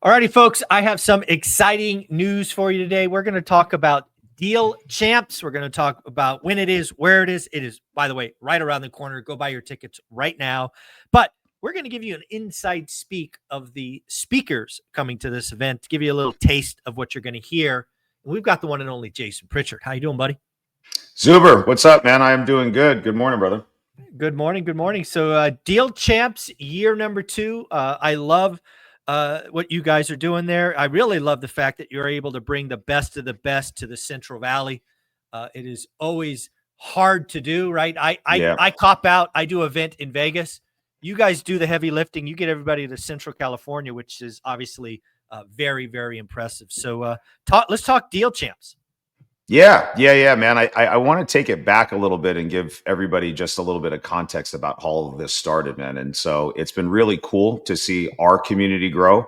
Alrighty, folks, I have some exciting news for you today. We're going to talk about Deal Champs. We're going to talk about when it is, where it is. It is, by the way, right around the corner. Go buy your tickets right now. But we're going to give you an inside speak of the speakers coming to this event to give you a little taste of what you're going to hear. And we've got the one and only Jason Pritchard. How you doing, buddy? Zuber, what's up, man? I am doing good. Good morning, brother. Good morning. Good morning. So, Deal Champs, year number 2. I love what you guys are doing there. I really love the fact that you're able to bring the best of the best to the Central Valley. It is always hard to do, right? I cop out. I do an event in Vegas. You guys do the heavy lifting. You get everybody to Central California, which is obviously very, very impressive. So, let's talk Deal Champs. Yeah, man. I want to take it back a little bit and give everybody just a little bit of context about how all of this started, man. And so it's been really cool to see our community grow.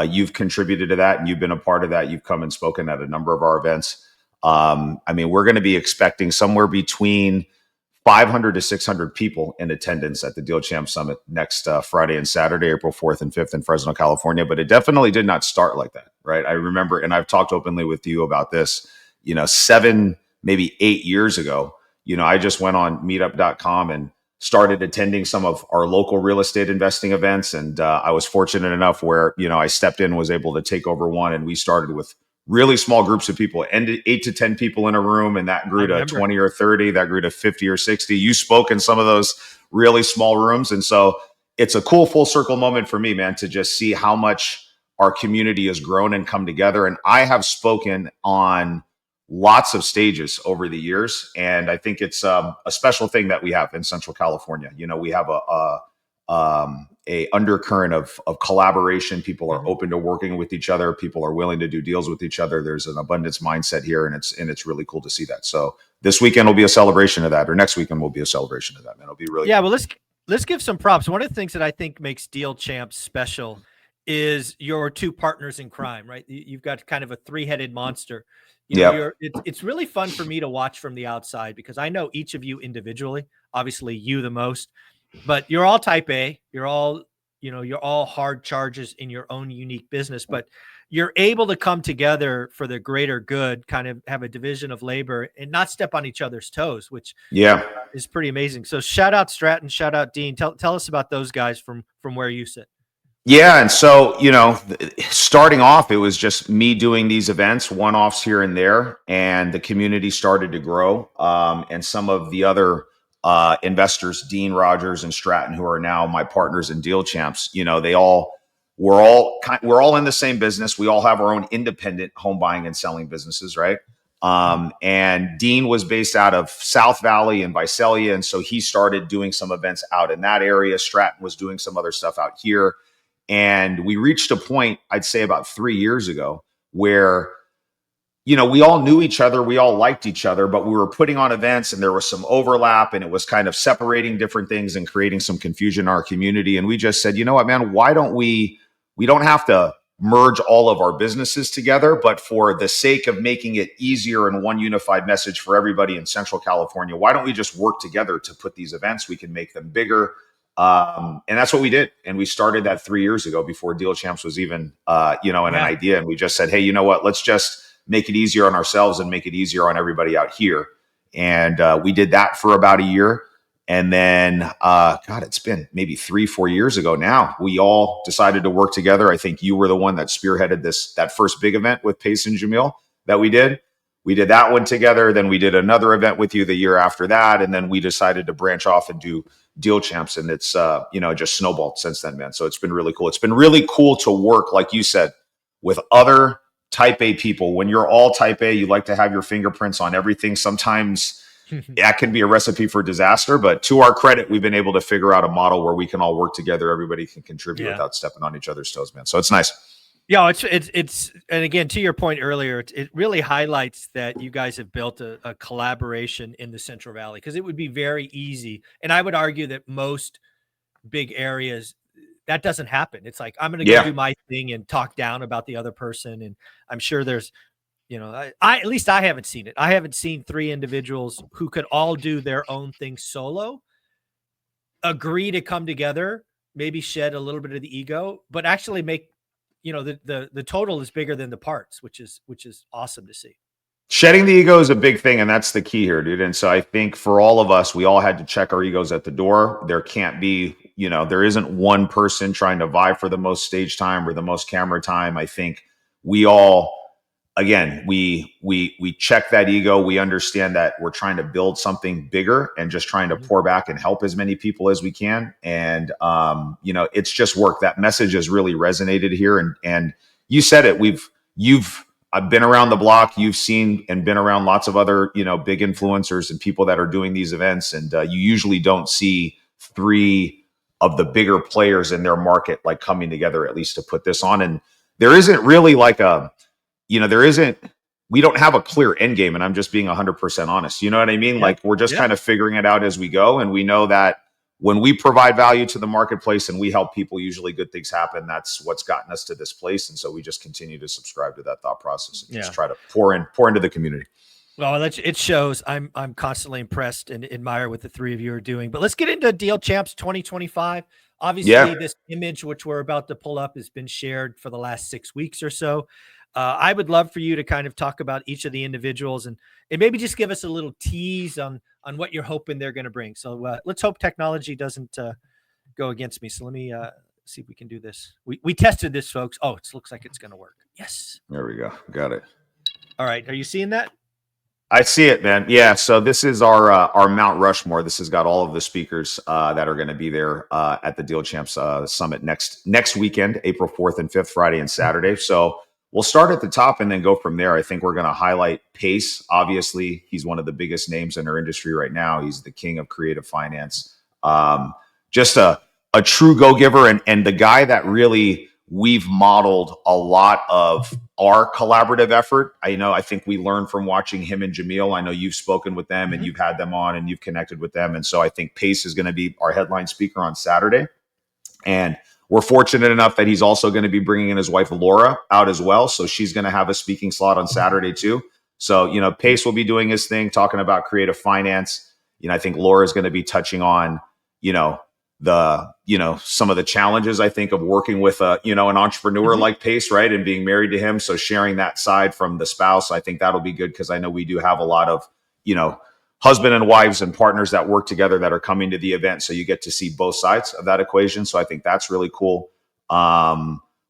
You've contributed to that and you've been a part of that. You've come and spoken at a number of our events. We're going to be expecting somewhere between 500 to 600 people in attendance at the Deal Champ Summit next Friday and Saturday, April 4th and 5th in Fresno, California. But it definitely did not start like that, right? I remember, and I've talked openly with you about this, 7, maybe 8 years ago, I just went on meetup.com and started attending some of our local real estate investing events. And I was fortunate enough where, I stepped in, was able to take over one. And we started with really small groups of people, 8 to 10 people in a room. And that grew to 20 or 30, that grew to 50 or 60. You spoke in some of those really small rooms. And so it's a cool full circle moment for me, man, to just see how much our community has grown and come together. And I have spoken on lots of stages over the years. And I think it's a special thing that we have in Central California. We have a undercurrent of collaboration. People are open to working with each other. People are willing to do deals with each other. There's an abundance mindset here, and it's really cool to see that. So this weekend will be a celebration of that, or next weekend will be a celebration of that, man. It'll be really cool. Well, let's give some props. One of the things that I think makes Deal Champs special is your two partners in crime, right? You've got kind of a three-headed monster. It's really fun for me to watch from the outside because I know each of you individually, obviously you the most, but you're all type A, you're all hard charges in your own unique business, but you're able to come together for the greater good, kind of have a division of labor and not step on each other's toes, which is pretty amazing. So shout out Stratton, shout out Dean. Tell us about those guys from where you sit. Yeah. And so, starting off, it was just me doing these events, one-offs here and there, and the community started to grow. And some of the other investors, Dean, Rogers, and Stratton, who are now my partners in Deal Champs, we're all in the same business. We all have our own independent home buying and selling businesses, right? And Dean was based out of South Valley and Visalia. And so he started doing some events out in that area. Stratton was doing some other stuff out here. And we reached a point, I'd say about 3 years ago, where, we all knew each other, we all liked each other, but we were putting on events and there was some overlap and it was kind of separating different things and creating some confusion in our community. And we just said, you know what, man, why don't we don't have to merge all of our businesses together, but for the sake of making it easier and one unified message for everybody in Central California, why don't we just work together to put these events? We can make them bigger. And that's what we did. And we started that 3 years ago before Deal Champs was even, an idea. And we just said, hey, you know what, let's just make it easier on ourselves and make it easier on everybody out here. And we did that for about a year. And then, it's been maybe 3-4 years ago now, we all decided to work together. I think you were the one that spearheaded that first big event with Pace and Jamil that we did. We did that one together. Then we did another event with you the year after that. And then we decided to branch off and do Deal Champs. And it's, just snowballed since then, man. So it's been really cool. It's been really cool to work, like you said, with other type A people. When you're all type A, you like to have your fingerprints on everything. Sometimes that can be a recipe for disaster, but to our credit, we've been able to figure out a model where we can all work together. Everybody can contribute without stepping on each other's toes, man. So it's nice. Yeah, it's and again, to your point earlier, it really highlights that you guys have built a collaboration in the Central Valley, because it would be very easy. And I would argue that most big areas, that doesn't happen. It's like, I'm going to go do my thing and talk down about the other person. And I'm sure there's, at least I haven't seen it. I haven't seen 3 individuals who could all do their own thing solo, agree to come together, maybe shed a little bit of the ego, but actually make the total is bigger than the parts, which is awesome to see. Shedding the ego is a big thing, and that's the key here, dude. And so I think for all of us, we all had to check our egos at the door. There can't be, there isn't one person trying to vie for the most stage time or the most camera time. I think we all, again, we check that ego. We understand that we're trying to build something bigger and just trying to pour back and help as many people as we can. And it's just work. That message has really resonated here. And you said it. I've been around the block. You've seen and been around lots of other, big influencers and people that are doing these events. And you usually don't see three of the bigger players in their market like coming together, at least to put this on. And there isn't really like we don't have a clear end game. And I'm just being 100% honest. You know what I mean? Yeah. Like we're just kind of figuring it out as we go. And we know that when we provide value to the marketplace and we help people, usually good things happen. That's what's gotten us to this place. And so we just continue to subscribe to that thought process and just try to pour into the community. Well, it shows. I'm constantly impressed and admire what the three of you are doing. But let's get into Deal Champs 2025. Obviously, this image, which we're about to pull up, has been shared for the last 6 weeks or so. I would love for you to kind of talk about each of the individuals and maybe just give us a little tease on what you're hoping they're going to bring. So let's hope technology doesn't go against me. So let me see if we can do this. We tested this, folks. Oh, it looks like it's going to work. Yes. There we go. Got it. All right. Are you seeing that? I see it, man. Yeah. So this is our Mount Rushmore. This has got all of the speakers that are going to be there at the Deal Champs Summit next weekend, April 4th and 5th, Friday and Saturday. So we'll start at the top and then go from there. I think we're going to highlight Pace. Obviously, he's one of the biggest names in our industry right now. He's the king of creative finance. Just a true go-giver and the guy that really we've modeled a lot of our collaborative effort. I think we learned from watching him and Jamil. I know you've spoken with them and you've had them on and you've connected with them. And so I think Pace is going to be our headline speaker on Saturday. And we're fortunate enough that he's also going to be bringing in his wife, Laura, out as well. So she's going to have a speaking slot on Saturday too. So, Pace will be doing his thing, talking about creative finance. I think Laura is going to be touching on, some of the challenges, I think, of working with an entrepreneur like Pace, right? And being married to him. So sharing that side from the spouse, I think that'll be good because I know we do have a lot of, husband and wives and partners that work together that are coming to the event. So you get to see both sides of that equation. So I think that's really cool.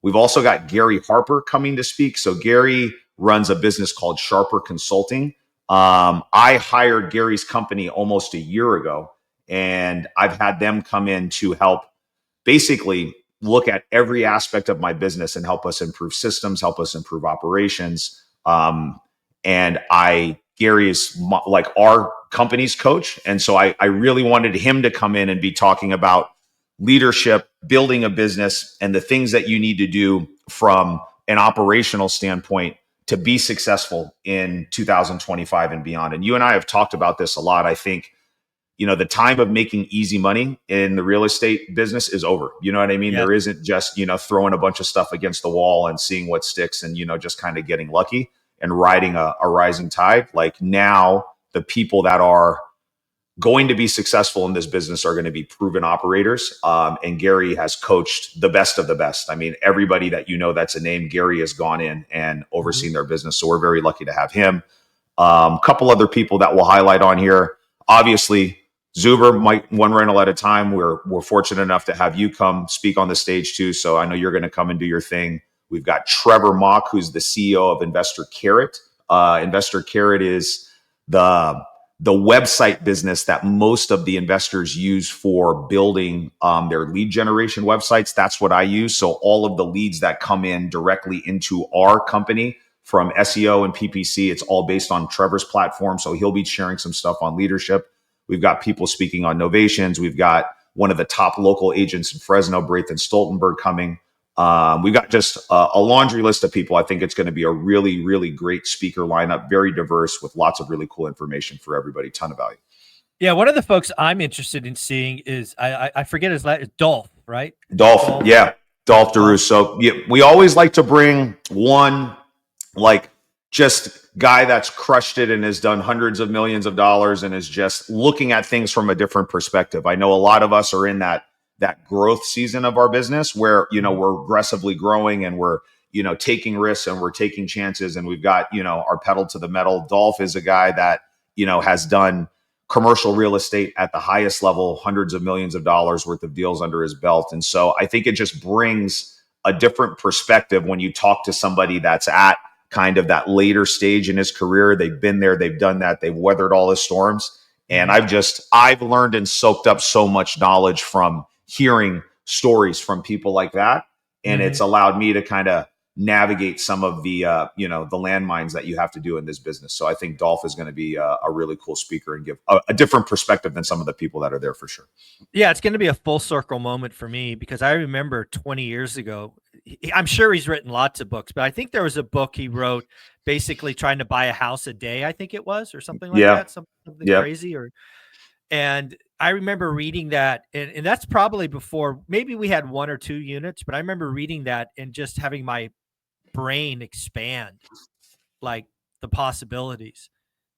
We've also got Gary Harper coming to speak. So Gary runs a business called Sharper Consulting. I hired Gary's company almost a year ago, and I've had them come in to help basically look at every aspect of my business and help us improve systems, help us improve operations. Gary is like our company's coach. And so I really wanted him to come in and be talking about leadership, building a business, and the things that you need to do from an operational standpoint to be successful in 2025 and beyond. And you and I have talked about this a lot. I think, the time of making easy money in the real estate business is over. You know what I mean? Yeah. There isn't just, throwing a bunch of stuff against the wall and seeing what sticks and, just kind of getting lucky and riding a rising tide. Like now, the people that are going to be successful in this business are going to be proven operators. And Gary has coached the best of the best. I mean, everybody that that's a name, Gary has gone in and overseen their business. So we're very lucky to have him. A couple other people that we'll highlight on here. Obviously, Zuber, one rental at a time. We're fortunate enough to have you come speak on the stage too. So I know you're going to come and do your thing. We've got Trevor Mock, who's the CEO of Investor Carrot. Investor Carrot is the website business that most of the investors use for building their lead generation websites. That's what I use. So all of the leads that come in directly into our company from SEO and PPC, it's all based on Trevor's platform. So he'll be sharing some stuff on leadership. We've got people speaking on novations. We've got one of the top local agents in Fresno, Braithen Stoltenberg, coming. We've got just a laundry list of people. I think it's going to be a really, really great speaker lineup, very diverse with lots of really cool information for everybody, ton of value. Yeah, one of the folks I'm interested in seeing is, I forget his last, Dolph, right? Dolph. Yeah, Dolph DeRoos. So yeah, we always like to bring one, like, just guy that's crushed it and has done hundreds of millions of dollars and is just looking at things from a different perspective. I know a lot of us are in that that growth season of our business where, we're aggressively growing and we're, taking risks and we're taking chances, and we've got, our pedal to the metal. Dolph is a guy that, has done commercial real estate at the highest level, hundreds of millions of dollars worth of deals under his belt. And so I think it just brings a different perspective when you talk to somebody that's at kind of that later stage in his career. They've been there, they've done that, they've weathered all the storms. And I've learned and soaked up so much knowledge from hearing stories from people like that. And it's allowed me to kind of navigate some of the, the landmines that you have to do in this business. So I think Dolph is going to be a really cool speaker and give a different perspective than some of the people that are there for sure. Yeah, it's going to be a full circle moment for me, because I remember 20 years ago, I'm sure he's written lots of books, but I think there was a book he wrote basically trying to buy a house a day, I think it was, or something like that, something crazy. And I remember reading that, and that's probably before, maybe we had 1 or 2 units, but I remember reading that and just having my brain expand, like the possibilities.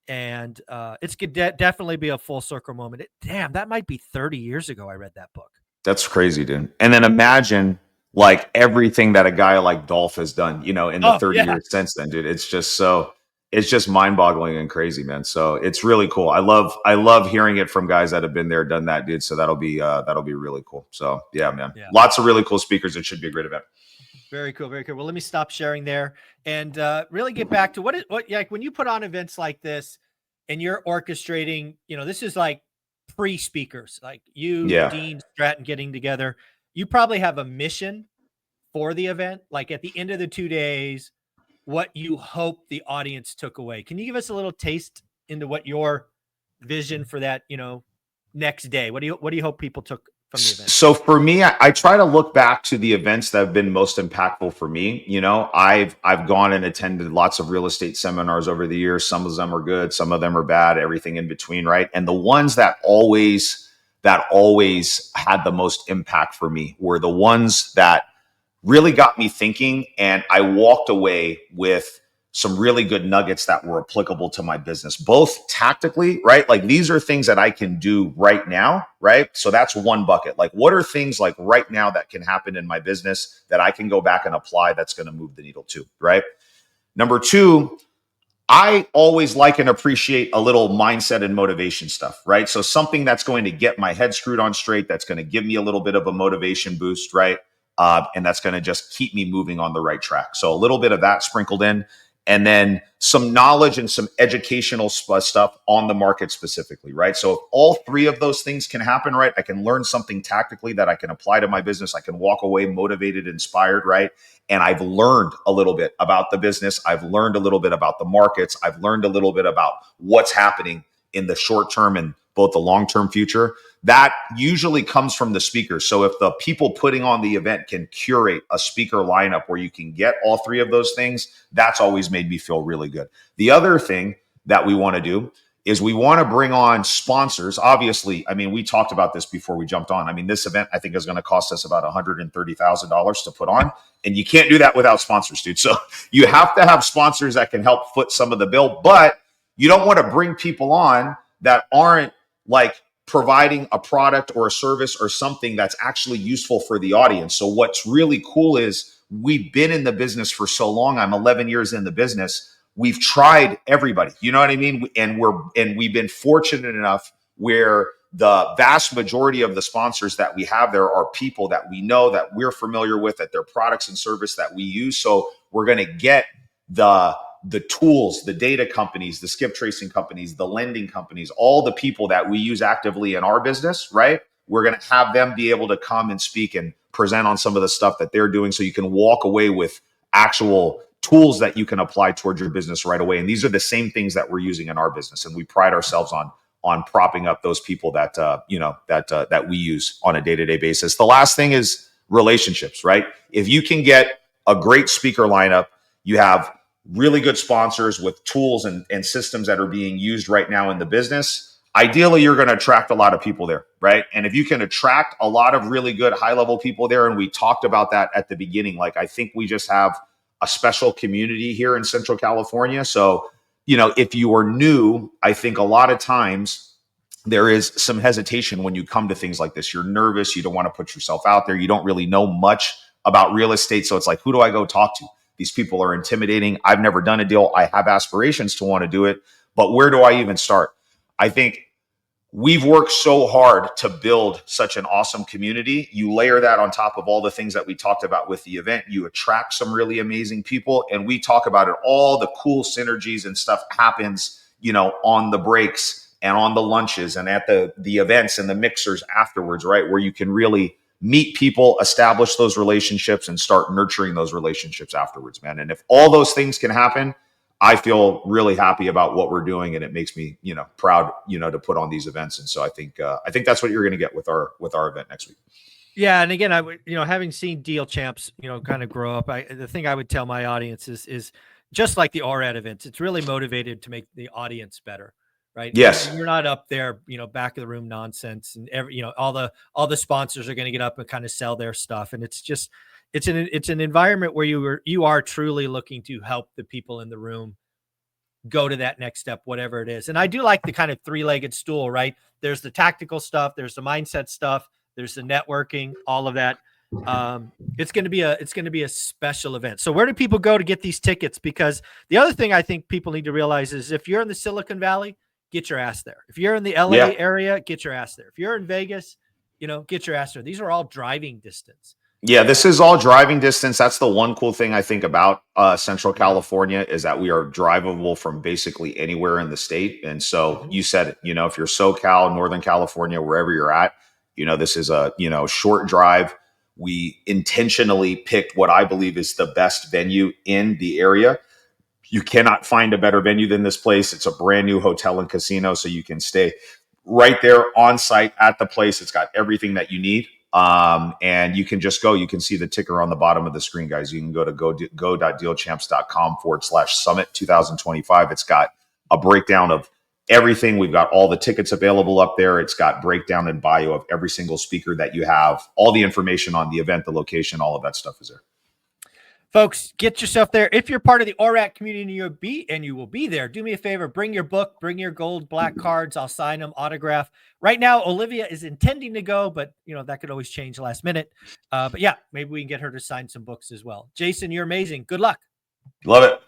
And it's could definitely be a full circle moment. Damn, that might be 30 years ago I read that book. That's crazy, dude. And then imagine like everything that a guy like Dolph has done, in the 30 years since then, dude. It's just mind-boggling and crazy, man. So it's really cool. I love hearing it from guys that have been there, done that, dude. So that'll be really cool. So yeah, man. Yeah. Lots of really cool speakers. It should be a great event. Very cool. Very cool. Well, let me stop sharing there and really get back to what like when you put on events like this and you're orchestrating, this is like pre-speakers, like you, Dean, Stratton getting together. You probably have a mission for the event, like at the end of the 2 days, what you hope the audience took away. Can you give us a little taste into what your vision for that, next day? What do you hope people took from the event? So for me, I try to look back to the events that have been most impactful for me. I've gone and attended lots of real estate seminars over the years. Some of them are good, some of them are bad, everything in between, right? And the ones that always had the most impact for me were the ones that really got me thinking, and I walked away with some really good nuggets that were applicable to my business, both tactically, right? Like these are things that I can do right now, right? So that's one bucket. Like what are things like right now that can happen in my business that I can go back and apply that's going to move the needle too, right? Number 2, I always like and appreciate a little mindset and motivation stuff, right? So something that's going to get my head screwed on straight, that's going to give me a little bit of a motivation boost, right? And that's going to just keep me moving on the right track. So a little bit of that sprinkled in, and then some knowledge and some educational stuff on the market specifically, right? So if all 3 of those things can happen, right? I can learn something tactically that I can apply to my business. I can walk away motivated, inspired, right? And I've learned a little bit about the business. I've learned a little bit about the markets. I've learned a little bit about what's happening in the short term and both the long-term future. That usually comes from the speakers. So if the people putting on the event can curate a speaker lineup where you can get all 3 of those things, that's always made me feel really good. The other thing that we want to do is we want to bring on sponsors. Obviously, I mean, we talked about this before we jumped on. I mean, this event I think is going to cost us about $130,000 to put on, and you can't do that without sponsors, dude. So you have to have sponsors that can help foot some of the bill, but you don't want to bring people on that aren't like providing a product or a service or something that's actually useful for the audience. So what's really cool is we've been in the business for so long. I'm 11 years in the business. We've tried everybody, you know what I mean? And we've been fortunate enough where the vast majority of the sponsors that we have there are people that we know, that we're familiar with, that their products and service that we use. So we're going to get the tools, the data companies, the skip tracing companies, the lending companies, all the people that we use actively in our business, right? We're going to have them be able to come and speak and present on some of the stuff that they're doing, so you can walk away with actual tools that you can apply towards your business right away. And these are the same things that we're using in our business. And we pride ourselves on propping up those people that, that we use on a day-to-day basis. The last thing is relationships, right? If you can get a great speaker lineup, you have really good sponsors with tools and systems that are being used right now in the business, ideally you're going to attract a lot of people there, right? And if you can attract a lot of really good high-level people there, and we talked about that at the beginning, like I think we just have a special community here in Central California. So, if you are new, I think a lot of times there is some hesitation when you come to things like this. You're nervous. You don't want to put yourself out there. You don't really know much about real estate. So it's like, who do I go talk to? These people are intimidating. I've never done a deal. I have aspirations to want to do it, but where do I even start? I think we've worked so hard to build such an awesome community. You layer that on top of all the things that we talked about with the event. You attract some really amazing people, and we talk about it. All the cool synergies and stuff happens, on the breaks and on the lunches and at the events and the mixers afterwards, right? Where you can really meet people, establish those relationships, and start nurturing those relationships afterwards, man. And if all those things can happen, I feel really happy about what we're doing, and it makes me, proud, to put on these events. And so I think that's what you're going to get with our event next week. Yeah, and again, I would, having seen Deal Champs, kind of grow up, the thing I would tell my audience is just like the ORAD events, it's really motivated to make the audience better, right? Yes, you're not up there, back of the room nonsense, and all the sponsors are going to get up and kind of sell their stuff, and it's just. It's an environment where you are truly looking to help the people in the room go to that next step, whatever it is. And I do like the kind of three-legged stool, right? There's the tactical stuff, there's the mindset stuff, there's the networking, all of that. It's going to be a special event. So where do people go to get these tickets? Because the other thing I think people need to realize is if you're in the Silicon Valley, get your ass there. If you're in the LA area, get your ass there. If you're in Vegas, get your ass there. These are all driving distance. Yeah, this is all driving distance. That's the one cool thing I think about Central California is that we are drivable from basically anywhere in the state. And so you said it, if you're SoCal, Northern California, wherever you're at, this is a, short drive. We intentionally picked what I believe is the best venue in the area. You cannot find a better venue than this place. It's a brand new hotel and casino, so you can stay right there on site at the place. It's got everything that you need. And you can just go, you can see the ticker on the bottom of the screen, guys. You can go to go.dealchamps.com/summit 2025. It's got a breakdown of everything. We've got all the tickets available up there. It's got breakdown and bio of every single speaker that you have, all the information on the event, the location, all of that stuff is there. Folks, get yourself there. If you're part of the ORAT community and you will be there, do me a favor, bring your book, bring your gold, black cards. I'll sign them, autograph. Right now, Olivia is intending to go, but that could always change last minute. But yeah, maybe we can get her to sign some books as well. Jason, you're amazing. Good luck. Love it.